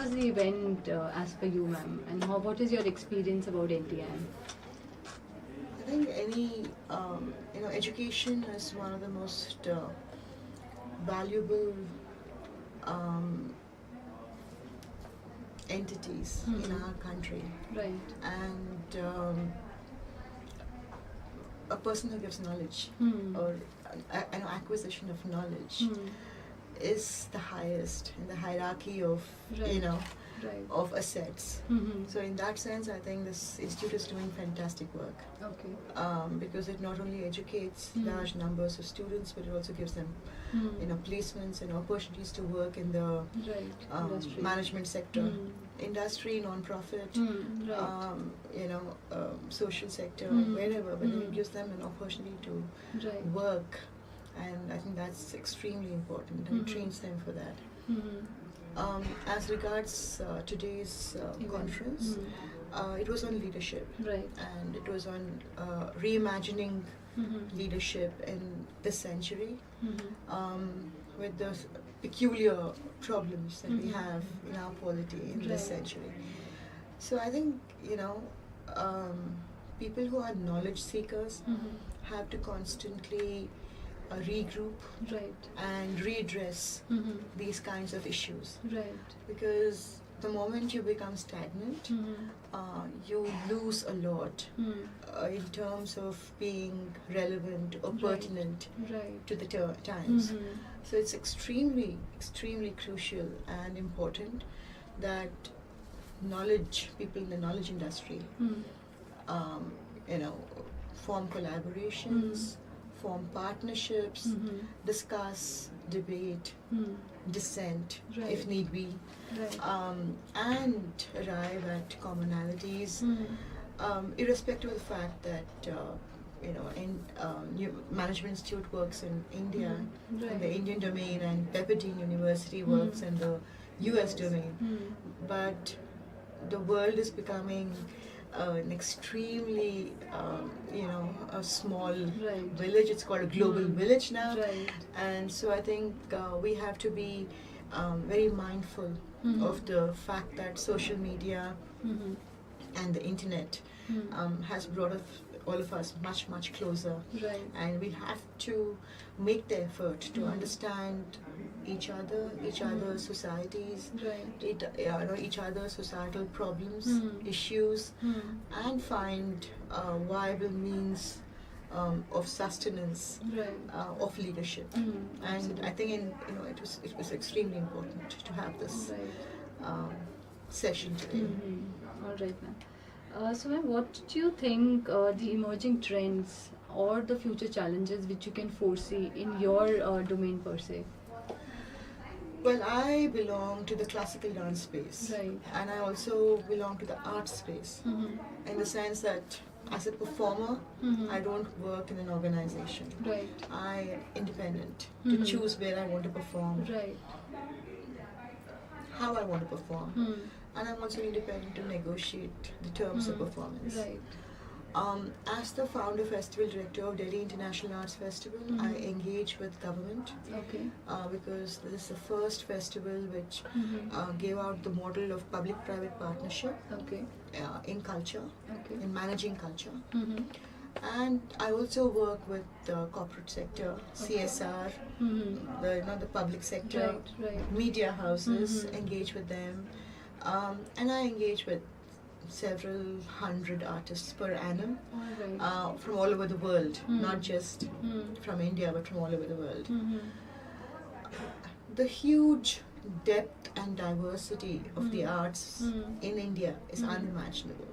was the event as per you, ma'am? And what is your experience about NDIM? I think any education is one of the most valuable entities in our country. Right. And a person who gives knowledge or an acquisition of knowledge is the highest in the hierarchy of of assets. So in that sense, I think this institute is doing fantastic work. Okay. Because it not only educates large numbers of students, but it also gives them placements and opportunities to work in the management sector, industry, non-profit, social sector, wherever. But then it gives them an opportunity to work, and I think that's extremely important, and it trains them for that. As regards today's conference, it was on leadership, and it was on reimagining leadership in this century, with the peculiar problems that we have in our polity in this century. So I think people who are knowledge seekers have to constantly regroup and readdress these kinds of issues, because the moment you become stagnant, you lose a lot in terms of being relevant or pertinent to the times. So it's extremely crucial and important that people in the knowledge industry form collaborations, form partnerships, discuss, debate, dissent if need be, and arrive at commonalities, irrespective of the fact that Management Institute works in India, in the Indian domain, and Pepperdine University works in the US domain. But the world is becoming an extremely, a small village. It's called a global village now. And so I think we have to be very mindful of the fact that social media and the internet has brought all of us much closer. And we have to make the effort to understand each other's societies, each other's societal problems, issues, and find viable means of sustenance, of leadership. And I think it was extremely important to have this session today. All right, ma'am. So, ma'am, what do you think the emerging trends or the future challenges which you can foresee in your domain per se? Well, I belong to the classical dance space, and I also belong to the art space, in the sense that as a performer, I don't work in an organization. I am independent to choose where I want to perform, how I want to perform, and I'm also independent to negotiate the terms of performance. As the founder festival director of Delhi International Arts Festival, I engage with government because this is the first festival which gave out the model of public-private partnership in culture, in managing culture. And I also work with the corporate sector, CSR, the public sector, media houses, engage with them, and I engage with several hundred artists per annum from all over the world, not just from India, but from all over the world. The huge depth and diversity of the arts in India is unimaginable.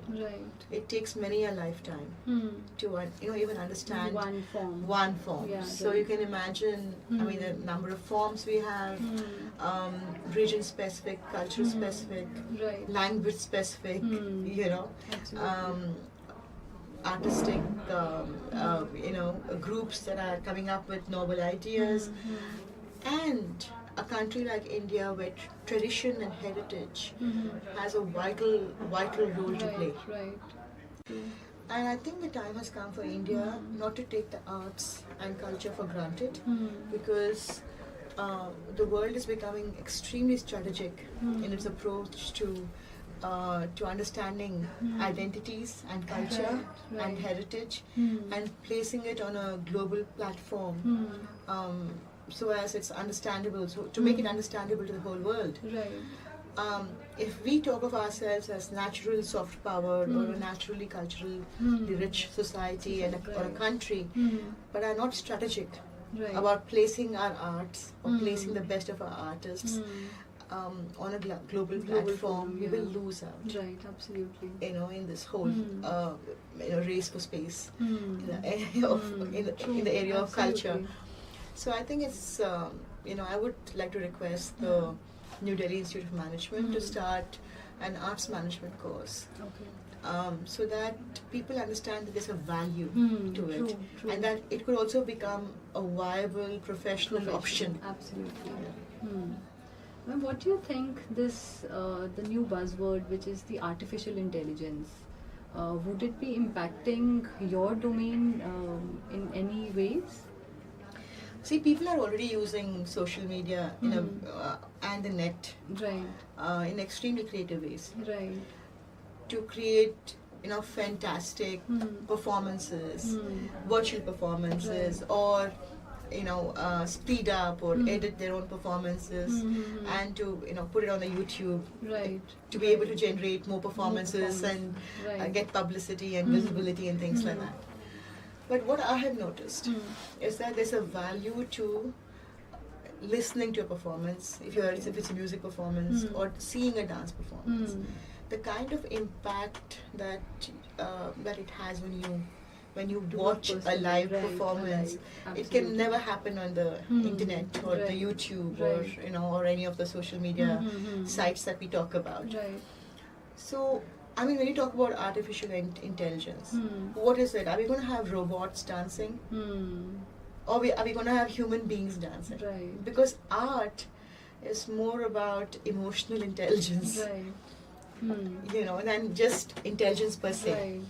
It takes many a lifetime to even understand one form. So you can imagine, the number of forms we have, region specific, culture specific, language specific, artistic, groups that are coming up with novel ideas, and a country like India, where tradition and heritage has a vital role to play. And I think the time has come for India not to take the arts and culture for granted, because the world is becoming extremely strategic in its approach to understanding identities and culture and heritage and placing it on a global platform, so as it's understandable, so to make it understandable to the whole world. If we talk of ourselves as natural soft power or a naturally culturally rich society and or a country, but are not strategic about placing our arts or placing the best of our artists on a global platform, we will lose out. Right, absolutely. In this whole race for space in the area of culture. So I think it's I would like to request the New Delhi Institute of Management to start an arts management course. So that people understand that there's a value to it, and that it could also become a viable professional option. Absolutely. Ma'am, what do you think this the new buzzword, which is the artificial intelligence, would it be impacting your domain in any ways? See, people are already using social media and the net in extremely creative ways to create fantastic performances, virtual performances, or speed up or edit their own performances and to put it on the YouTube to be able to generate more performances and get publicity and visibility and things like that. But what I have noticed is that there's a value to listening to a performance, if it's a music performance or seeing a dance performance. The kind of impact that it has when you watch a live performance, it can never happen on the internet or the YouTube or any of the social media sites that we talk about. So, I mean, when you talk about artificial intelligence, what is it? Are we going to have robots dancing? Or are we going to have human beings dancing? Because art is more about emotional intelligence, than just intelligence per se.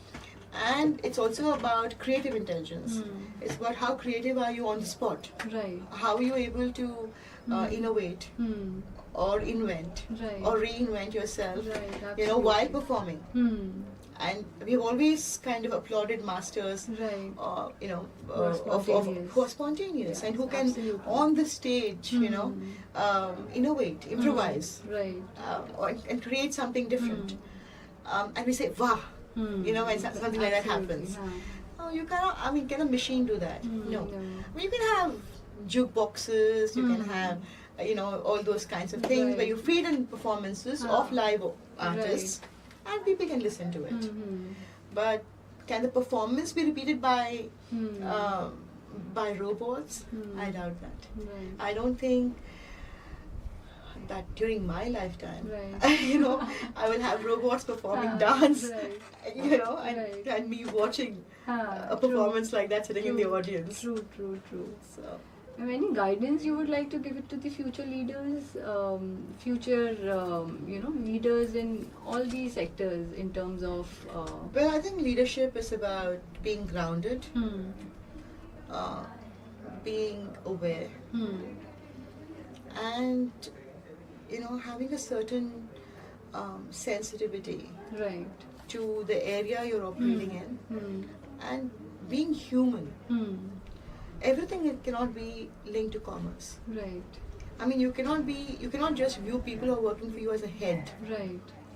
And it's also about creative intelligence. It's about how creative are you on the spot. How are you able to innovate or invent or reinvent yourself, while performing. And we've always kind of applauded masters, who are spontaneous and who can on the stage, innovate, improvise, and create something different. And we say, wow, when something like that happens. Oh, you cannot. I mean, can a machine do that? No. I mean, you can have jukeboxes. You can have, all those kinds of things where you feed in performances of live artists, and people can listen to it. But can the performance be repeated by robots? I doubt that. I don't think that during my lifetime, I will have robots performing dance, and me watching a performance like that sitting in the audience. True. So, any guidance you would like to give it to the future leaders, leaders in all these sectors in terms of? Well, I think leadership is about being grounded, being aware, and having a certain sensitivity to the area you're operating in, and being human. Everything cannot be linked to commerce. I mean, you cannot just view people who are working for you as a head,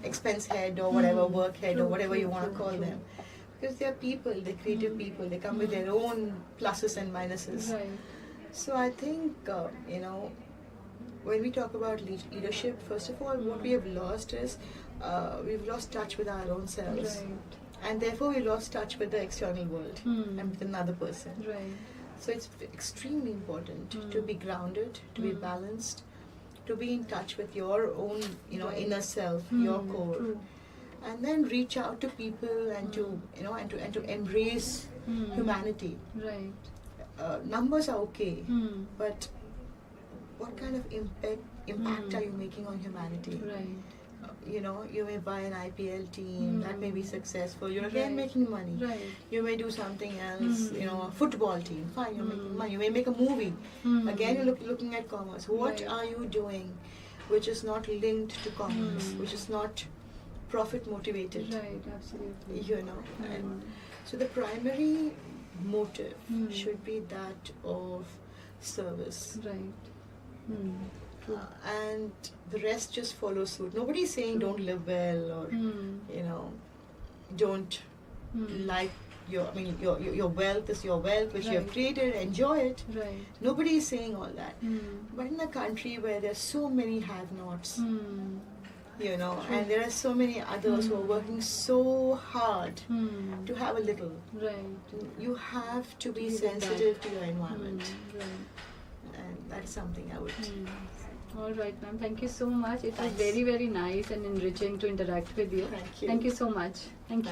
expense head or whatever, work head or whatever you want to call them, because they are people, they're creative people. They come with their own pluses and minuses. So I think when we talk about leadership, first of all, what we have lost is we've lost touch with our own selves, and therefore we lost touch with the external world and with another person. So it's extremely important to be grounded, to be balanced, to be in touch with your own, inner self, your core, and then reach out to people and to, and to embrace humanity. Numbers are okay, but what kind of impact are you making on humanity? You may buy an IPL team that may be successful. You're again Right. making money. Right. You may do something else. A football team. Fine, you're making money. You may make a movie. Hmm. Again, you're looking at commerce. What Right. are you doing, which is not linked to commerce, which is not profit motivated? Right, absolutely. And so the primary motive should be that of service. Right. True. And the rest just follow suit. Nobody's saying don't live well or don't like your wealth is your wealth which you have Right. created, enjoy it. Right. Nobody is saying all that. But in a country where there's so many have-nots, and there are so many others who are working so hard to have a little, Right. you have to be be with sensitive to your environment. Right. And that's something I would. All right, ma'am. Thank you so much. It was Thanks. very, very nice and enriching to interact with you. Thank you. Thank you so much. Thank you.